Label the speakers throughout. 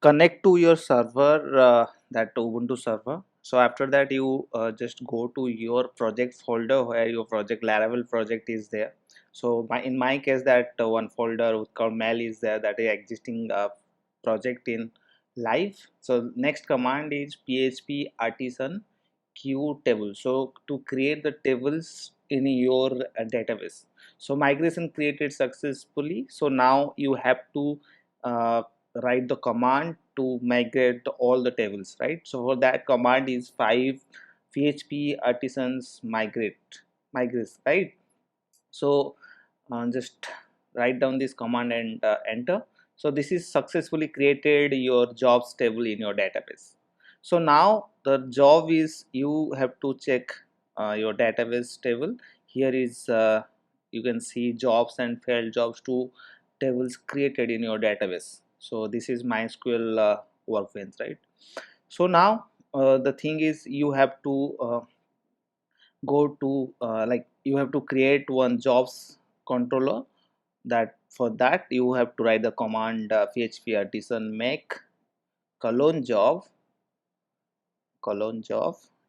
Speaker 1: connect to your server, that Ubuntu server. So after that you just go to your project folder where your project Laravel project is there. So in my case, that one folder called mail is there, that is existing project in live. So next command is php artisan queue table, so to create the tables in your database. So migration created successfully, so now you have to uh, write the command to migrate all the tables, right? So for that command is 5 php artisans migrate, right? So just write down this command and enter. So this is successfully created your jobs table in your database. So now the job is, you have to check your database table. Here is you can see jobs and failed jobs, two tables created in your database. So this is MySQL workbench, right? So now the thing is, you have to go to like you have to create one jobs controller. That for that you have to write the command php artisan make colon job.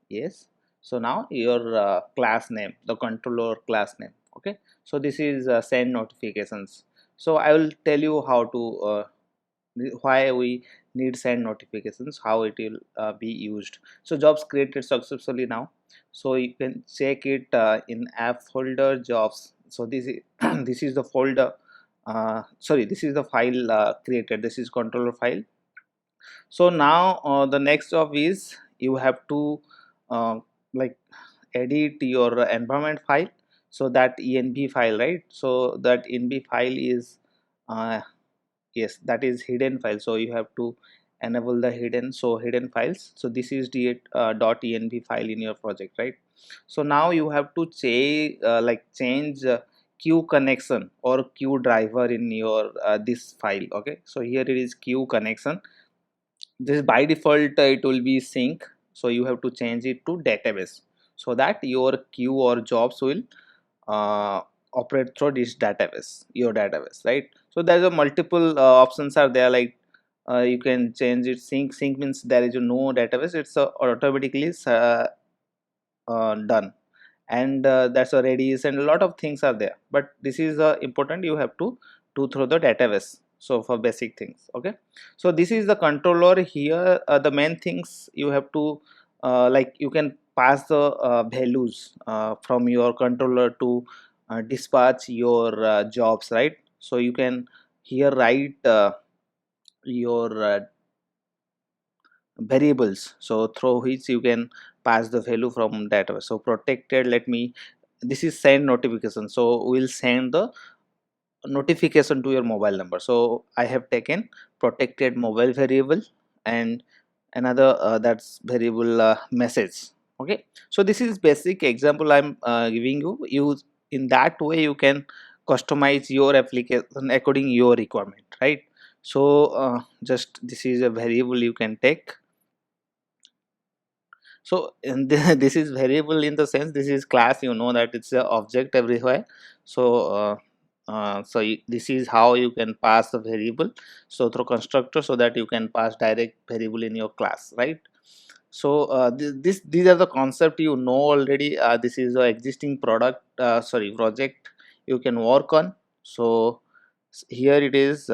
Speaker 1: Yes. So now your class name, the controller class name. Okay, so this is send notifications. So I will tell you how to why we need send notifications, how it will be used. So jobs created successfully now, so you can check it in app folder jobs. So this is this is the folder, sorry, this is the file created, this is controller file. So now the next job is, you have to uh, like edit your environment file. So that env file, right? So that env file is uh, yes, that is hidden file, so you have to enable the hidden, so hidden files. So this is the .env file in your project, right? So now you have to change queue connection or queue driver in your this file. Okay, so here it is queue connection. This by default it will be sync, so you have to change it to database, so that your queue or jobs will uh, operate through this database, your database, right? So there's a multiple options are there, like you can change it. Sync means there is no database, it's automatically done. And that's a redis and a lot of things are there, but this is important, you have to do through the database, so for basic things. Okay, so this is the controller. Here the main things you have to like you can pass the values from your controller to dispatch your jobs, right? So you can here write your variables, so through which you can pass the value from database. So protected, let me, this is send notification, so we'll send the notification to your mobile number. So I have taken protected mobile variable, and another that's variable message. Okay, so this is basic example I'm giving you. Use in that way you can customize your application according your requirement, right? So just this is a variable you can take. So and this is variable in the sense, this is class, you know that it's a object everywhere. So this is how you can pass the variable, so through constructor, so that you can pass direct variable in your class, right? So these are the concept you know already. This is the existing product, sorry, project you can work on. So here it is,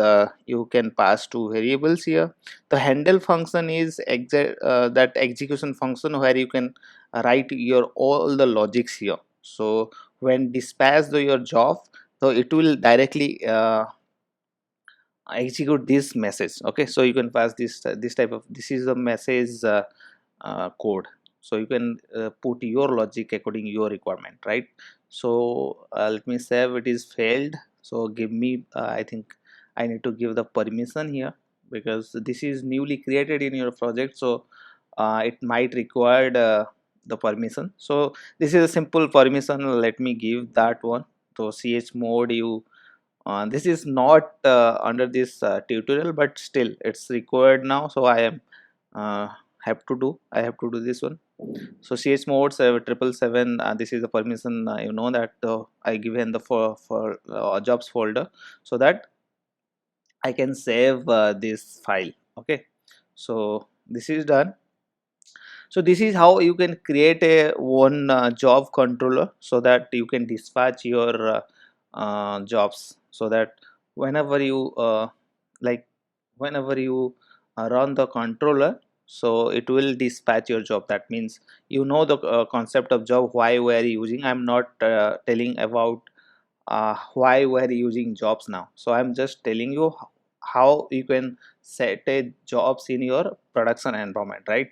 Speaker 1: you can pass two variables here. The handle function is that execution function where you can write your all the logics here. So when dispatch your job, so it will directly execute this message. Okay, so you can pass this type of, this is the message code. So you can put your logic according your requirement, right? So let me save, it is failed. So give me I think I need to give the permission here, because this is newly created in your project, so it might require the permission. So this is a simple permission, let me give that one. So chmod, you this is not under this tutorial, but still it's required now, so I am uh, I have to do this one. So chmod 777, this is the permission, you know that I given the jobs folder, so that I can save this file. Okay, So this is done. So this is how you can create a one job controller, so that you can dispatch your jobs, so that whenever you like whenever you run the controller, so it will dispatch your job. That means you know the concept of job, why we are using. I'm not telling about why we are using jobs now. So I'm just telling you how you can set a jobs in your production environment, right?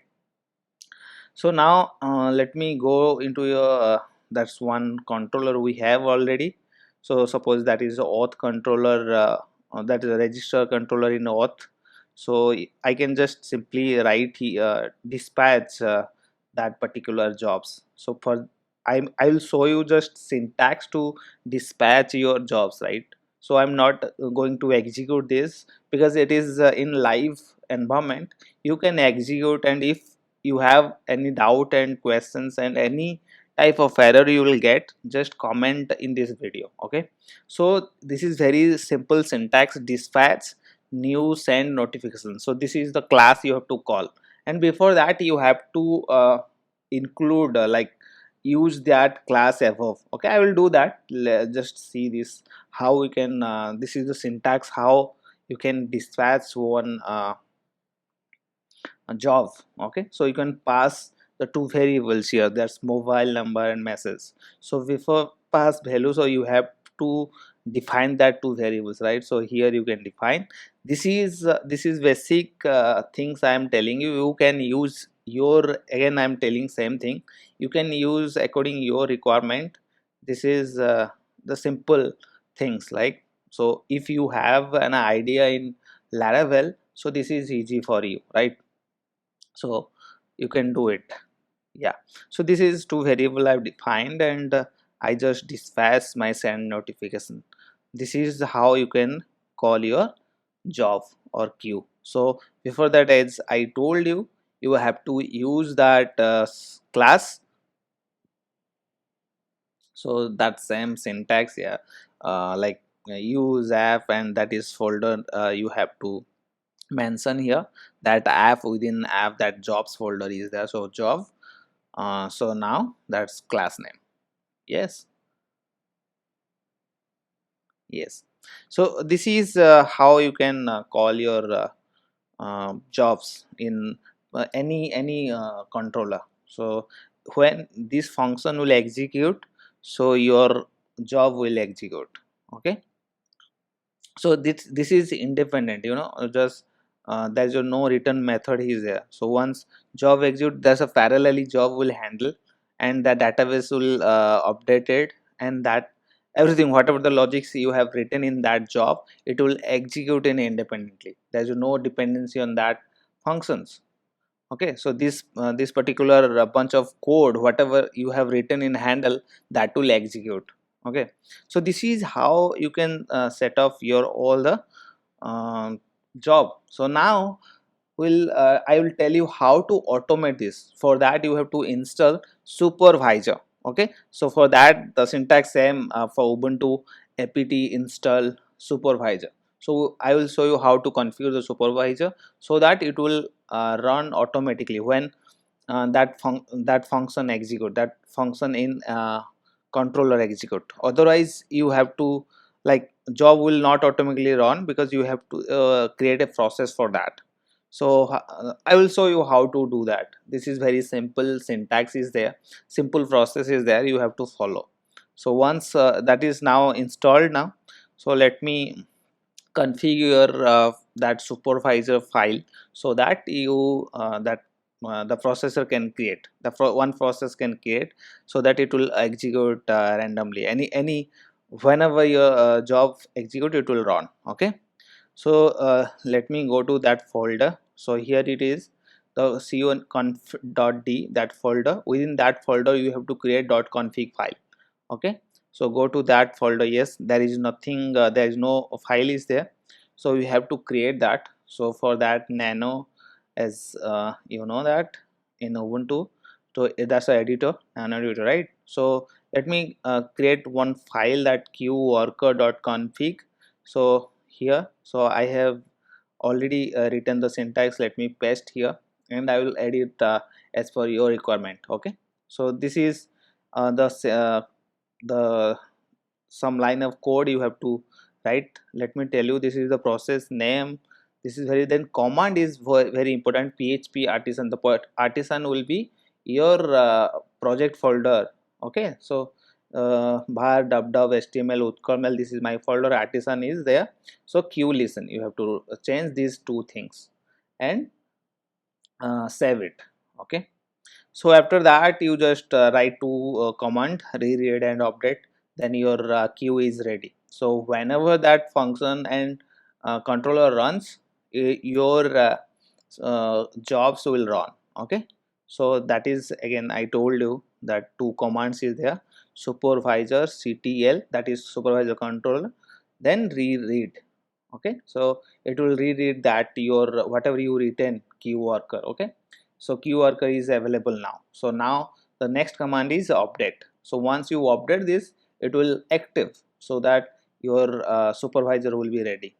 Speaker 1: So now let me go into your that's one controller we have already. So suppose that is a auth controller, that is a register controller in auth. So I can just simply write dispatch that particular jobs. So for I will show you just syntax to dispatch your jobs, right? So I'm not going to execute this because it is in live environment. You can execute, and if you have any doubt and questions and any type of error you will get, just comment in this video. Okay, so this is very simple syntax: dispatch new send notification. So this is the class you have to call, and before that you have to include use that class above. Okay, I will do that. Just see this, how we can this is the syntax how you can dispatch one job. Okay, so you can pass the two variables here, that's mobile number and message. So before pass value, so you have to define that two variables, right? So here you can define. This is basic things I am telling you. You can use your, again I am telling same thing, you can use according your requirement. This is the simple things, like, so if you have an idea in Laravel, so this is easy for you, right? So you can do it. Yeah, so this is two variable I've defined, and I just dispatch my send notification. This is how you can call your job or queue. So before that, as I told you, you have to use that class. So that same syntax, yeah, use app, and that is folder, you have to mention here that app, within app that jobs folder is there, so job. So now that's class name. Yes, yes. So this is how you can call your jobs in any controller. So when this function will execute, so your job will execute. Okay, so this is independent, just there's no return method is there. So once job execute, there's a parallelly job will handle, and the database will update it, and that everything, whatever the logics you have written in that job, it will execute in independently. There's no dependency on that functions. Okay, so this particular bunch of code, whatever you have written in handle, that will execute. Okay, so this is how you can set off your all the um, job. So now I will tell you how to automate this. For that you have to install supervisor. Okay, so for that the syntax same for Ubuntu, apt install supervisor. So I will show you how to configure the supervisor, so that it will run automatically when that function execute, that function in controller execute. Otherwise you have to, like, job will not automatically run, because you have to create a process for that. So I will show you how to do that. This is very simple, syntax is there, simple process is there, you have to follow. So once that is now installed now, so let me configure that supervisor file, so that you the processor can create one process can create, so that it will execute randomly, any whenever your job execute, it will run. Okay, so let me go to that folder. So here it is, the con.conf.d, that folder. Within that folder you have to create .config file. Okay, so go to that folder. Yes, there is nothing, there is no file is there, so you have to create that. So for that, nano, as you know that in Ubuntu, so that's the editor, nano editor, right? So let me create one file, that queueworker.config. So here, so I have already written the syntax. Let me paste here and I will edit as per your requirement. Okay, so this is the some line of code you have to write. Let me tell you, this is the process name. This is very, then command is very important. PHP artisan, the artisan will be your project folder. Okay, so var dub html utkarml, this is my folder, artisan is there. So q listen, you have to change these two things and save it. Okay, so after that you just write to command reread and update, then your queue is ready. So whenever that function and controller runs, your jobs will run. Okay, so that is, again I told you that two commands is there: supervisor ctl, that is supervisor controller, then reread. Okay, so it will reread that your whatever you written queue worker. Okay, so queue worker is available now. So now the next command is update. So once you update this, it will active so that your supervisor will be ready.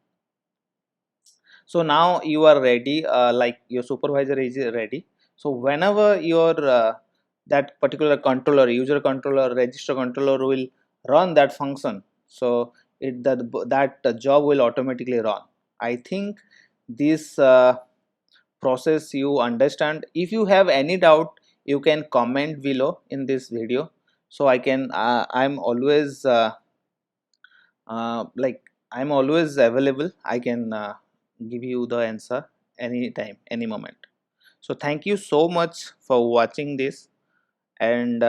Speaker 1: So now you are ready, like your supervisor is ready. So whenever your that particular controller, user controller, register controller will run that function, so that job will automatically run. I think this process you understand. If you have any doubt, you can comment below in this video, so I can I'm always like I'm always available. I can give you the answer anytime, any moment. So thank you so much for watching this, and